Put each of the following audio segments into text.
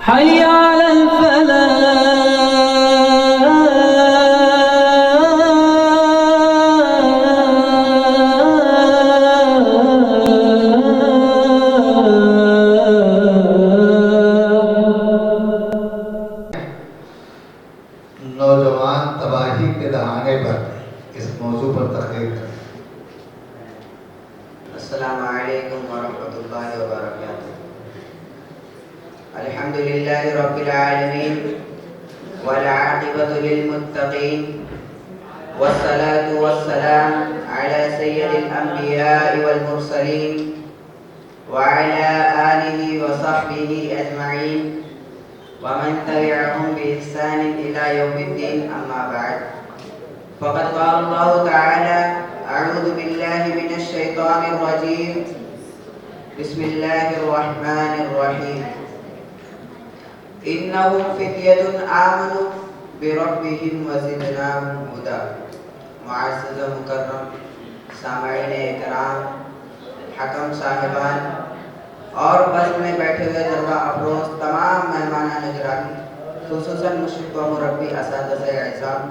حي على نوجوان تباہی کے دہانے پر اس موضوع پر تقریر کریں۔ السلام علیکم ورحمۃ اللہ وبرکاتہ۔ الحمد للہ رب العالمین والعاقبۃ للمتقین والصلاة والسلام علی سید الانبیاء والمرسلین وعلی آلہ وصحبہ اجمعین ومن تبعهم بإحسان إلى يوم الدين أما بعد فقد قال الله تعالى أعوذ بالله من الشيطان الرجيم بسم الله الرحمن الرحيم إنهم فتية آمنوا بربهم وزدناهم هدى۔ معزز و مکرم سامعین اکرام، حکم صاحبان اور بس میں بیٹھے ہوئے جلوہ افروز تمام مہمانان گرامی، خصوصاً مشرق و مربی اساتذہ اعزام،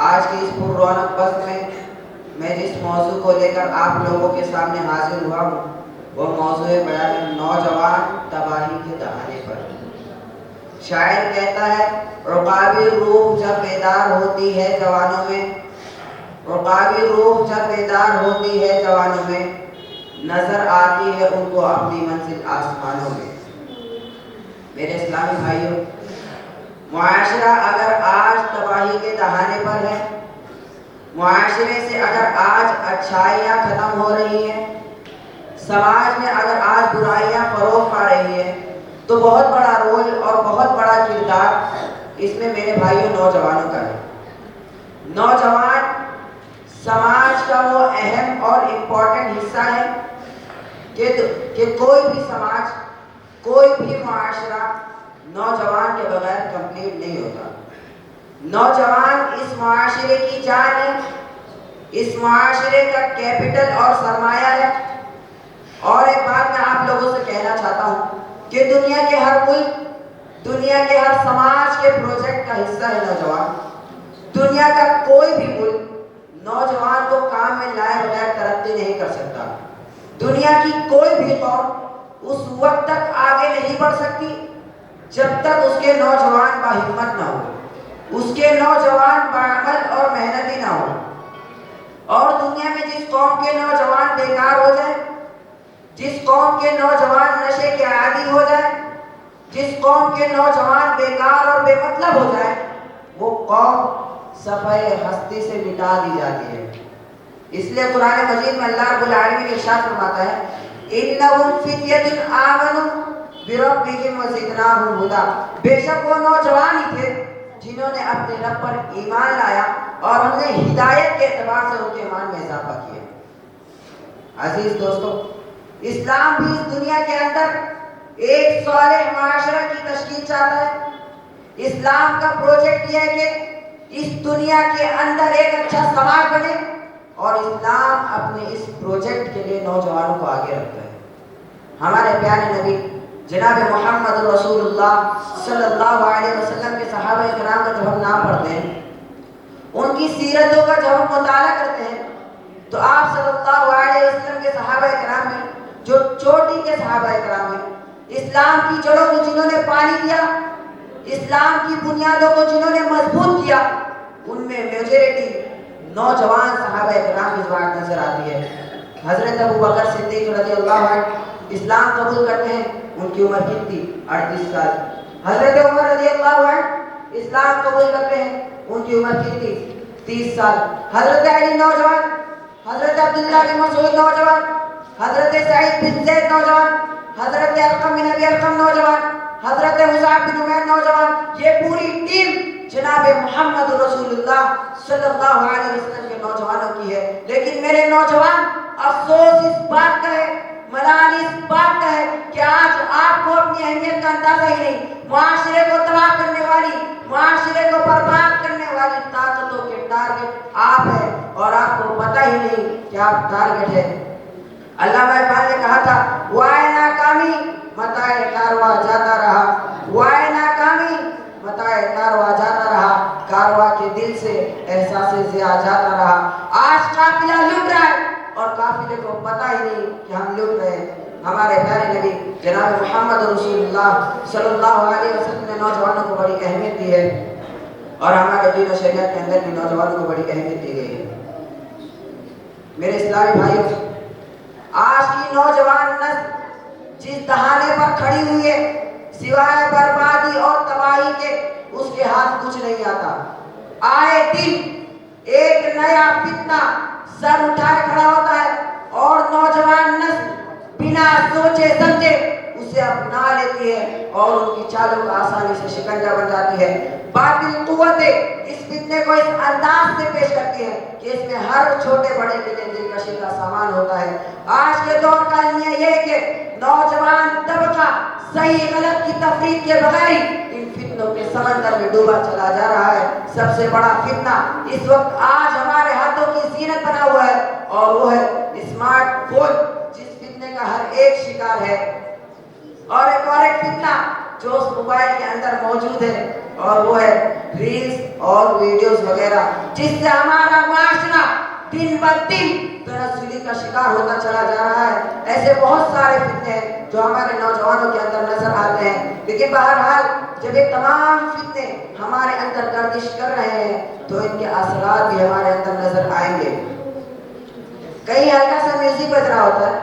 آج کی اس پر رونق بس میں جس موضوع کو لے کر آپ لوگوں کے سامنے حاضر ہوا ہوں وہ موضوع بیان نوجوان تباہی کے دہانے پر۔ شاعر کہتا ہے عقابی روح جب بیدار ہوتی ہے جوانوں میں، عقابی روح جب بیدار ہوتی ہے جوانوں میں، نظر آتی ہے ان کو اپنی منزل آسمانوں میں۔ میرے اسلامی بھائیوں، معاشرہ اگر آج تباہی کے دہانے پر ہے، معاشرے سے اگر آج اچھائیاں ختم ہو رہی ہیں، سماج میں اگر آج برائیاں فروغ پا رہی ہیں، تو بہت بڑا رول اور بہت بڑا کردار اس میں میرے بھائیوں نوجوانوں کا ہے۔ نوجوان سماج کا وہ اہم اور امپورٹنٹ حصہ ہے کہ کوئی بھی سماج، کوئی بھی معاشرہ نوجوان کے بغیر کمپلیٹ نہیں ہوتا۔ نوجوان اس معاشرے کی جان ہے، اس معاشرے کا کیپٹل اور سرمایہ ہے۔ اور ایک بات میں آپ لوگوں سے کہنا چاہتا ہوں کہ دنیا کے ہر ملک، دنیا کے ہر سماج کے پروجیکٹ کا حصہ ہے نوجوان۔ دنیا کا کوئی بھی ملک نوجوان کو کام میں لائے بغیر ترقی نہیں کر سکتا۔ دنیا کی کوئی بھی قوم اس وقت تک آگے نہیں بڑھ سکتی جب تک اس کے نوجوان باہمت نہ ہو، اس کے نوجوان باعمل اور محنتی نہ ہو۔ اور دنیا میں جس قوم کے نوجوان بیکار ہو جائے، جس قوم کے نوجوان نشے کے عادی ہو جائے، جس قوم کے نوجوان بیکار اور بے مطلب ہو جائے، وہ قوم صفحہ ہستی سے مٹا دی جاتی ہے۔ اس لیے قرآن مجید میں اللہ رب العالمین ارشاد فرماتا ہے اِنَّهُمْ فِتْيَةٌ آمَنُوا بِرَبِّهِمْ وَزِدْنَاهُمْ هُدًى۔ بے شک وہ نوجوان ہی تھے جنہوں نے اپنے رب پر ایمان لایا اور ہم نے ہدایت کے اعتبار سے ان کے ایمان میں اضافہ کیا۔ عزیز دوستو، اسلام بھی اس دنیا کے اندر ایک صالح معاشرہ کی تشکیل چاہتا ہے۔ اسلام کا پروجیکٹ یہ ہے کہ اس دنیا کے اندر ایک اچھا سماج بنے، اور اسلام اپنے اس پروجیکٹ کے لیے نوجوانوں کو آگے رکھتا ہے۔ ہمارے پیارے نبی جناب محمد رسول اللہ صلی اللہ علیہ وسلم کے صحابہ کرام کا جب ہم نام پڑھتے ہیں، ان کی سیرتوں کا جب ہم مطالعہ کرتے ہیں، تو آپ صلی اللہ علیہ وسلم کے صحابہ کرام میں جو چوٹی کے صحابہ کرام ہیں، اسلام کی جڑوں کو جنہوں نے پانی دیا، اسلام کی بنیادوں کو جنہوں نے مضبوط کیا، ان میں میجورٹی نوجوان صحابہ کرام کی بات نظر آتی ہے۔ حضرت ابوبکر صدیق رضی اللہ عنہ اسلام قبول کرتے ہیں، ان کی عمر کتنی؟ 38 سال۔ حضرت عمر رضی اللہ عنہ اسلام قبول کرتے ہیں، ان کی عمر کتنی؟ 30 سال۔ حضرت علی نوجوان، حضرت عبداللہ بن مسعود نوجوان، حضرت سعید بن زید نوجوان، حضرت ارقم بن ابی ارقم نوجوان، حضرت مصعب بن عمیر نوجوان۔ یہ پوری ٹیم جناب محمد رسول اللہ صلی اللہ علیہ وسلم کے نوجوانوں کی ہے۔ لیکن میرے نوجوان، افسوس اس بات کا ہے، ملال اس بات کا ہے کہ آج آپ کو اپنی اہمیت کا اندازہ ہی نہیں۔ معاشرے کو تباہ کرنے والی، معاشرے کو برباد کرنے والی طاقتوں کے ٹارگٹ آپ ہیں، اور آپ کو پتہ ہی نہیں کہ آپ ٹارگٹ ہیں۔ علامہ اقبال نے کہا تھا، وائے ناکامی متاع کارواں جاتا رہا، سے آ جاتا رہا. آج قافلہ لٹ رہا ہے اور قافلے کو پتہ ہی نہیں کہ ہم لٹ رہے ہیں. ہمارے پیارے نبی جناب محمد رسول اللہ صلی اللہ علیہ وسلم نے نوجوانوں کو بڑی اہمیت دی ہے اور ہمارے دین و شریعت کے اندر بھی نوجوانوں کو بڑی اہمیت دی گئی ہے. میرے اسلامی بھائیوں، آج کی نوجوان نسل جس دہانے پر کھڑی ہوئی ہے سوائے بربادی اور تباہی کے اس کے ہاتھ کچھ نہیں آتا. آئے دن ایک نیا فتنہ سر اٹھائے کھڑا ہوتا ہے اور نوجوان نسل بنا سوچے سمجھے اسے اپنا لیتی ہے اور ان کی چالوں کا آسانی سے شکنجہ بن جاتی ہے. باطل قوتیں اس فتنے کو اس انداز سے پیش کرتی ہے کہ اس میں ہر چھوٹے بڑے کے لیے دلکشی کا سامان ہوتا ہے. آج کے دور کا یہ ہے کہ نوجوان طبقہ صحیح غلط کی تفریق کے بغیر ان فتنوں کے سمندر میں ڈوبا چلا جا رہا ہے. سب سے بڑا فتنہ اس وقت آج ہمارے ہاتھوں کی زینت بنا ہوا ہے اور وہ ہے اسمارٹ فون، جس فتنے کا ہر ایک شکار ہے. اور ایک فتنہ جو اس موبائل کے اندر موجود ہے اور وہ ہے ریلز اور ویڈیوز وغیرہ، جس سے ہمارا معاشرہ دن بدن تنزلی کا شکار ہوتا چلا جا رہا ہے. ایسے بہت سارے فتنے ہیں جو ہمارے نوجوانوں کے اندر نظر آتے ہیں. لیکن بہرحال جب یہ تمام فتنے ہمارے اندر گردش کر رہے ہیں تو ان کے اثرات بھی ہمارے اندر نظر آئیں گے. کہیں ہلکا سا میوزک بج رہا ہوتا ہے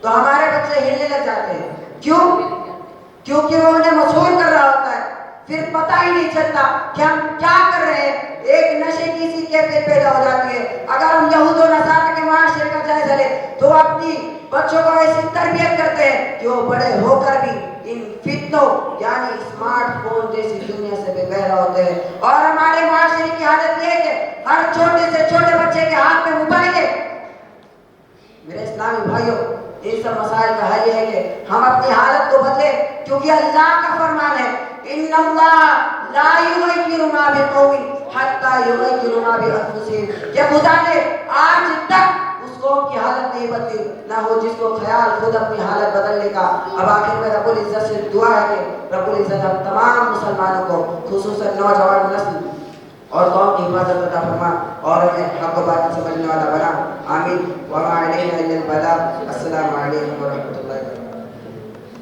تو ہمارے بچے ہلنے لگ جاتے ہیں. کیوں؟ کیونکہ وہ انہیں مشغول کر رہا ہوتا ہے. پھر پتہ ہی نہیں چلتا کہ ہم کیا کر رہے ہیں. ایک نشے کی سی کیفیت پیدا ہو جاتی ہے. اگر ہم یہود و نصارہ کے معاشرے کا جائزہ لیں تو اپنی بچوں کو ایسی تربیت کرتے ہیں کہ وہ بڑے ہو کر بھی ان فتنوں یعنی اسمارٹ فون جیسی دنیا سے بے بہرا ہوتے ہیں. اور ہمارے معاشرے کی حالت یہ ہے کہ ہر چھوٹے سے چھوٹے بچے کے ہاتھ میں موبائل ہے. میرے اسلامی بھائیوں، ان سب مسائل کا حل یہ ہے کہ ہم اپنی حالت کو بدلیں، کیونکہ اللہ کا فرمان ہے ان اللہ لا یغیر ما بقوم حتی یغیروا ما بانفسہم، کہ خدا نے آج تک اس قوم کی حالت نہیں بدلی نہ ہو جس کو خیال خود اپنی حالت بدلنے کا. اب آخر میں رب العزت سے دعا ہے کہ رب العزت ہم تمام مسلمانوں کو خصوصاً نوجوان نسل اور قوم کی حفاظت عطا فرما اور ہمیں حق و باطل سمجھنے والا بنا. آمین. وما علینا الا البلاغ. السلام علیکم ورحمۃ اللہ.